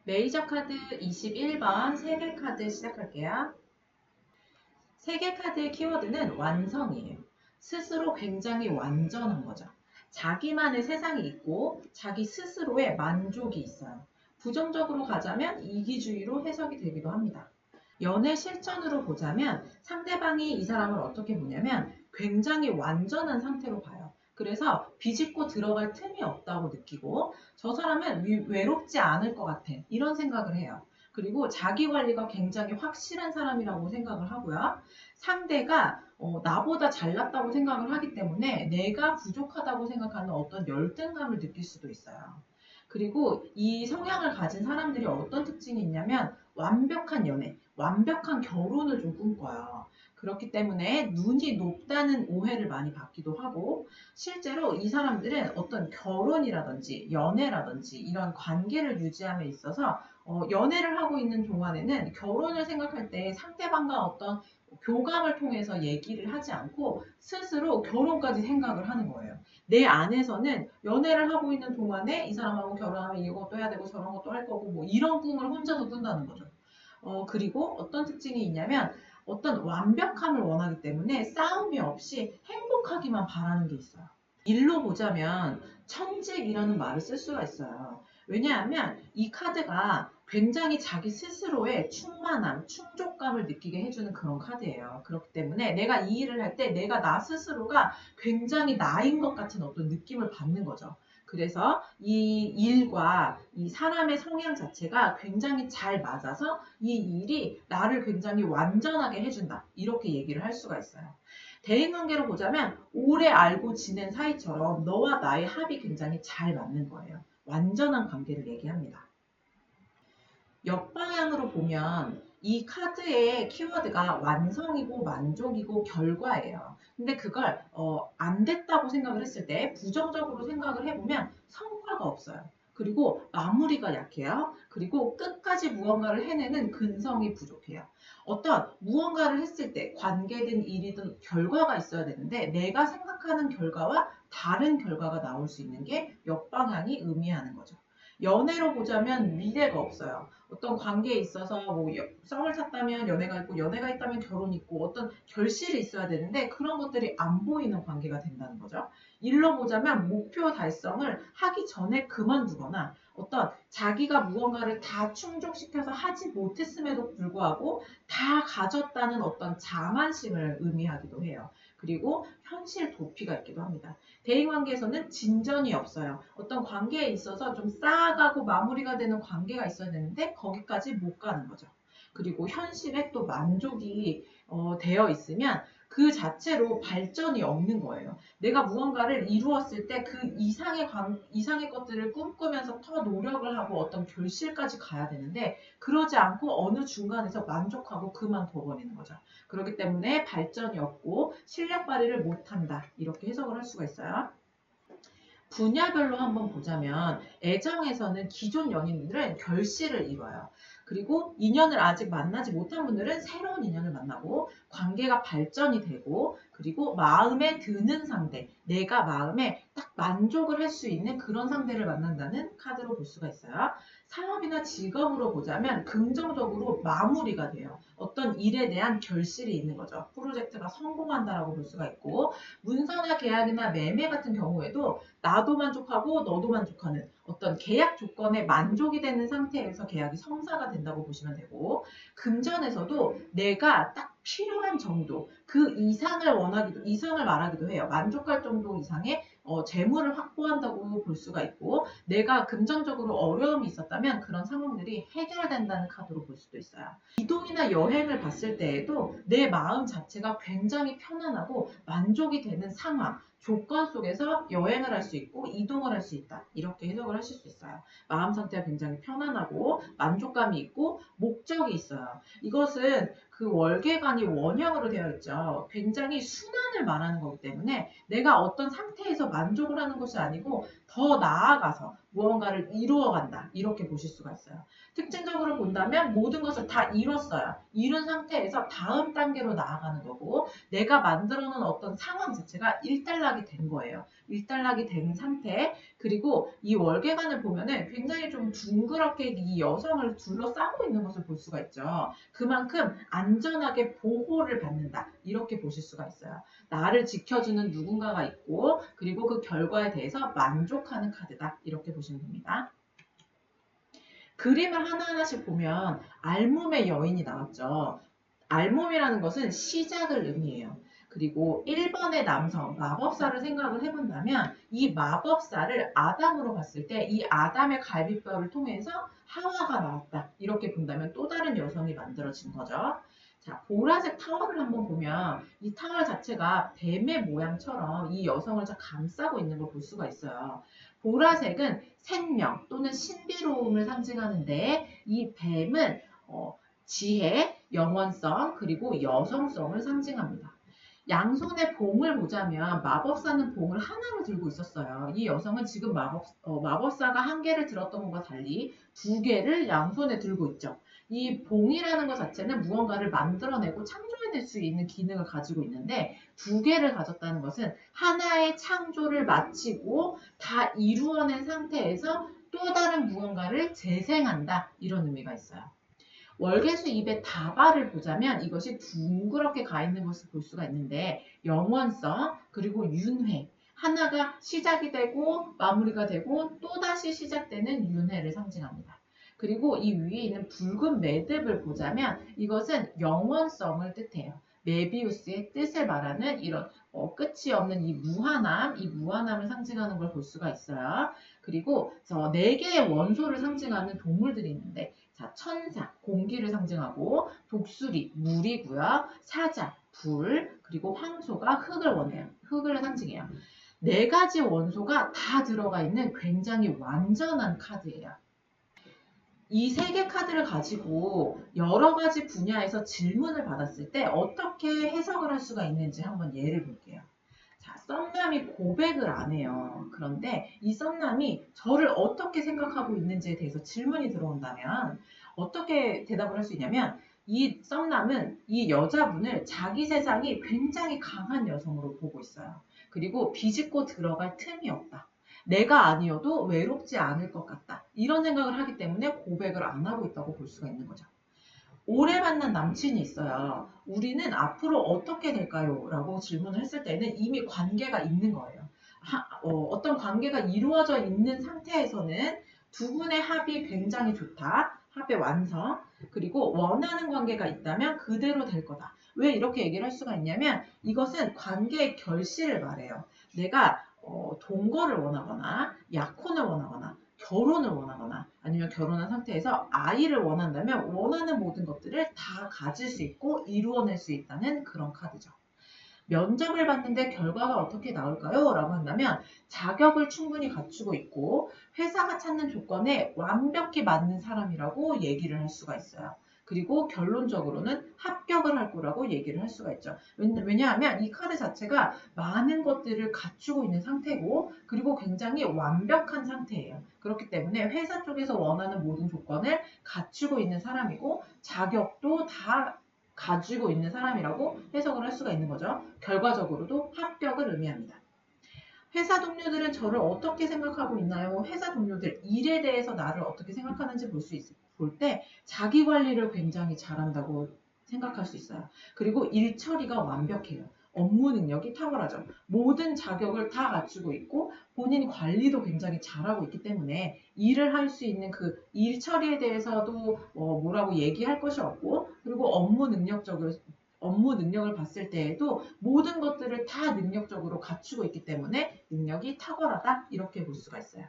메이저 카드 21번 세개 카드 시작할게요. 세개 카드의 키워드는 완성이에요. 스스로 굉장히 완전한 거죠. 자기만의 세상이 있고 자기 스스로의 만족이 있어요. 부정적으로 가자면 이기주의로 해석이 되기도 합니다. 연애 실전으로 보자면 상대방이 이 사람을 어떻게 보냐면 굉장히 완전한 상태로 봐요. 그래서 비집고 들어갈 틈이 없다고 느끼고 저 사람은 외롭지 않을 것 같아. 이런 생각을 해요. 그리고 자기 관리가 굉장히 확실한 사람이라고 생각을 하고요. 상대가 나보다 잘났다고 생각을 하기 때문에 내가 부족하다고 생각하는 어떤 열등감을 느낄 수도 있어요. 그리고 이 성향을 가진 사람들이 어떤 특징이 있냐면 완벽한 연애, 완벽한 결혼을 좀 꿈꿔요. 그렇기 때문에 눈이 높다는 오해를 많이 받기도 하고 실제로 이 사람들은 어떤 결혼이라든지 연애라든지 이런 관계를 유지함에 있어서 연애를 하고 있는 동안에는 결혼을 생각할 때 상대방과 어떤 교감을 통해서 얘기를 하지 않고 스스로 결혼까지 생각을 하는 거예요. 내 안에서는 연애를 하고 있는 동안에 이 사람하고 결혼하면 이것도 해야 되고 저런 것도 할 거고 뭐 이런 꿈을 혼자서 꾼다는 거죠. 그리고 어떤 특징이 있냐면 어떤 완벽함을 원하기 때문에 싸움이 없이 행복하기만 바라는 게 있어요. 일로 보자면 천직이라는 말을 쓸 수가 있어요. 왜냐하면 이 카드가 굉장히 자기 스스로의 충만함, 충족감을 느끼게 해주는 그런 카드예요. 그렇기 때문에 내가 이 일을 할 때 내가 나 스스로가 굉장히 나인 것 같은 어떤 느낌을 받는 거죠. 그래서 이 일과 이 사람의 성향 자체가 굉장히 잘 맞아서 이 일이 나를 굉장히 완전하게 해준다. 이렇게 얘기를 할 수가 있어요. 대인관계로 보자면 오래 알고 지낸 사이처럼 너와 나의 합이 굉장히 잘 맞는 거예요. 완전한 관계를 얘기합니다. 역방향으로 보면 이 카드의 키워드가 완성이고 만족이고 결과예요. 근데 그걸 안 됐다고 생각을 했을 때 부정적으로 생각을 해보면 성과가 없어요. 그리고 마무리가 약해요. 그리고 끝까지 무언가를 해내는 근성이 부족해요. 어떤 무언가를 했을 때 관계든 일이든 결과가 있어야 되는데 내가 생각하는 결과와 다른 결과가 나올 수 있는 게 역방향이 의미하는 거죠. 연애로 보자면 미래가 없어요. 어떤 관계에 있어서 뭐 썸을 탔다면 연애가 있고 연애가 있다면 결혼이 있고 어떤 결실이 있어야 되는데 그런 것들이 안 보이는 관계가 된다는 거죠. 일로 보자면 목표 달성을 하기 전에 그만두거나 어떤 자기가 무언가를 다 충족시켜서 하지 못했음에도 불구하고 다 가졌다는 어떤 자만심을 의미하기도 해요. 그리고 현실 도피가 있기도 합니다. 대인관계에서는 진전이 없어요. 어떤 관계에 있어서 좀 쌓아가고 마무리가 되는 관계가 있어야 되는데 거기까지 못 가는 거죠. 그리고 현실에 또 만족이 되어 있으면 그 자체로 발전이 없는 거예요. 내가 무언가를 이루었을 때 그 이상의 것들을 꿈꾸면서 더 노력을 하고 어떤 결실까지 가야 되는데 그러지 않고 어느 중간에서 만족하고 그만둬버리는 거죠. 그렇기 때문에 발전이 없고 실력 발휘를 못한다. 이렇게 해석을 할 수가 있어요. 분야별로 한번 보자면 애정에서는 기존 연인들은 결실을 이뤄요. 그리고 인연을 아직 만나지 못한 분들은 새로운 인연을 만나고 관계가 발전이 되고 그리고 마음에 드는 상대, 내가 마음에 딱 만족을 할 수 있는 그런 상대를 만난다는 카드로 볼 수가 있어요. 사업이나 직업으로 보자면 긍정적으로 마무리가 돼요. 어떤 일에 대한 결실이 있는 거죠. 프로젝트가 성공한다라고 볼 수가 있고 문서나 계약이나 매매 같은 경우에도 나도 만족하고 너도 만족하는 어떤 계약 조건에 만족이 되는 상태에서 계약이 성사가 된다고 보시면 되고 금전에서도 내가 딱 필요한 정도 그 이상을 말하기도 해요. 만족할 정도 이상의 재물을 확보한다고 볼 수가 있고 내가 금전적으로 어려움이 있었다면 그런 상황들이 해결된다는 카드로 볼 수도 있어요. 이동이나 여행을 봤을 때에도 내 마음 자체가 굉장히 편안하고 만족이 되는 상황, 조건 속에서 여행을 할 수 있고 이동을 할 수 있다. 이렇게 해석을 하실 수 있어요. 마음 상태가 굉장히 편안하고 만족감이 있고 목적이 있어요. 이것은 그 월계관이 원형으로 되어 있죠. 굉장히 순환을 말하는 거기 때문에 내가 어떤 상태에서 만족을 하는 것이 아니고 더 나아가서 무언가를 이루어간다. 이렇게 보실 수가 있어요. 특징적으로 본다면 모든 것을 다 이뤘어요. 이룬 상태에서 다음 단계로 나아가는 거고 내가 만들어 놓은 어떤 상황 자체가 일단락이 된 거예요. 일단락이 된 상태, 그리고 이 월계관을 보면은 굉장히 좀 둥그렇게 이 여성을 둘러싸고 있는 것을 볼 수가 있죠. 그만큼 안전하게 보호를 받는다. 이렇게 보실 수가 있어요. 나를 지켜주는 누군가가 있고, 그리고 그 결과에 대해서 만족하는 카드다. 이렇게 보시면 됩니다. 그림을 하나하나씩 보면 알몸의 여인이 나왔죠. 알몸이라는 것은 시작을 의미해요. 그리고 1번의 남성, 마법사를 생각을 해본다면 이 마법사를 아담으로 봤을 때 이 아담의 갈비뼈를 통해서 하와가 나왔다. 이렇게 본다면 또 다른 여성이 만들어진 거죠. 자, 보라색 타월을 한번 보면 이 타월 자체가 뱀의 모양처럼 이 여성을 감싸고 있는 걸 볼 수가 있어요. 보라색은 생명 또는 신비로움을 상징하는데 이 뱀은 지혜, 영원성, 그리고 여성성을 상징합니다. 양손에 봉을 보자면 마법사는 봉을 하나로 들고 있었어요. 이 여성은 지금 마법사가 한 개를 들었던 것과 달리 두 개를 양손에 들고 있죠. 이 봉이라는 것 자체는 무언가를 만들어내고 창조해낼 수 있는 기능을 가지고 있는데 두 개를 가졌다는 것은 하나의 창조를 마치고 다 이루어낸 상태에서 또 다른 무언가를 재생한다. 이런 의미가 있어요. 월계수 입의 다발을 보자면 이것이 둥그렇게 가 있는 것을 볼 수가 있는데 영원성 그리고 윤회 하나가 시작이 되고 마무리가 되고 또다시 시작되는 윤회를 상징합니다. 그리고 이 위에 있는 붉은 매듭을 보자면 이것은 영원성을 뜻해요. 메비우스의 뜻을 말하는 이런 끝이 없는 이 무한함을 상징하는 걸 볼 수가 있어요. 그리고 저 4개의 원소를 상징하는 동물들이 있는데 자, 천사, 공기를 상징하고 독수리, 물이고요. 사자, 불, 그리고 황소가 흙을 상징해요. 4가지 원소가 다 들어가 있는 굉장히 완전한 카드예요. 이 3개 카드를 가지고 여러 가지 분야에서 질문을 받았을 때 어떻게 해석을 할 수가 있는지 한번 예를 볼게요. 자, 썸남이 고백을 안 해요. 그런데 이 썸남이 저를 어떻게 생각하고 있는지에 대해서 질문이 들어온다면 어떻게 대답을 할 수 있냐면 이 썸남은 이 여자분을 자기 세상이 굉장히 강한 여성으로 보고 있어요. 그리고 비집고 들어갈 틈이 없다. 내가 아니어도 외롭지 않을 것 같다. 이런 생각을 하기 때문에 고백을 안 하고 있다고 볼 수가 있는 거죠. 오래 만난 남친이 있어요. 우리는 앞으로 어떻게 될까요? 라고 질문을 했을 때는 이미 관계가 있는 거예요. 어떤 관계가 이루어져 있는 상태에서는 두 분의 합이 굉장히 좋다. 합의 완성. 그리고 원하는 관계가 있다면 그대로 될 거다. 왜 이렇게 얘기를 할 수가 있냐면 이것은 관계의 결실을 말해요. 내가 동거를 원하거나 약혼을 원하거나 결혼을 원하거나 아니면 결혼한 상태에서 아이를 원한다면 원하는 모든 것들을 다 가질 수 있고 이루어낼 수 있다는 그런 카드죠. 면접을 봤는데 결과가 어떻게 나올까요? 라고 한다면 자격을 충분히 갖추고 있고 회사가 찾는 조건에 완벽히 맞는 사람이라고 얘기를 할 수가 있어요. 그리고 결론적으로는 합격을 할 거라고 얘기를 할 수가 있죠. 왜냐하면 이 카드 자체가 많은 것들을 갖추고 있는 상태고 그리고 굉장히 완벽한 상태예요. 그렇기 때문에 회사 쪽에서 원하는 모든 조건을 갖추고 있는 사람이고 자격도 다 가지고 있는 사람이라고 해석을 할 수가 있는 거죠. 결과적으로도 합격을 의미합니다. 회사 동료들은 저를 어떻게 생각하고 있나요? 회사 동료들 일에 대해서 나를 어떻게 생각하는지 볼 때 자기 관리를 굉장히 잘한다고 생각할 수 있어요. 그리고 일 처리가 완벽해요. 업무 능력이 탁월하죠. 모든 자격을 다 갖추고 있고 본인 관리도 굉장히 잘하고 있기 때문에 일을 할 수 있는 그 일 처리에 대해서도 뭐라고 얘기할 것이 없고 그리고 업무 능력을 봤을 때에도 모든 것들을 다 능력적으로 갖추고 있기 때문에 능력이 탁월하다 이렇게 볼 수가 있어요.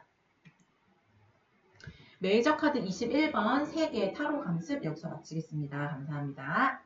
메이저 카드 21번 3개의 타로 강습 여기서 마치겠습니다. 감사합니다.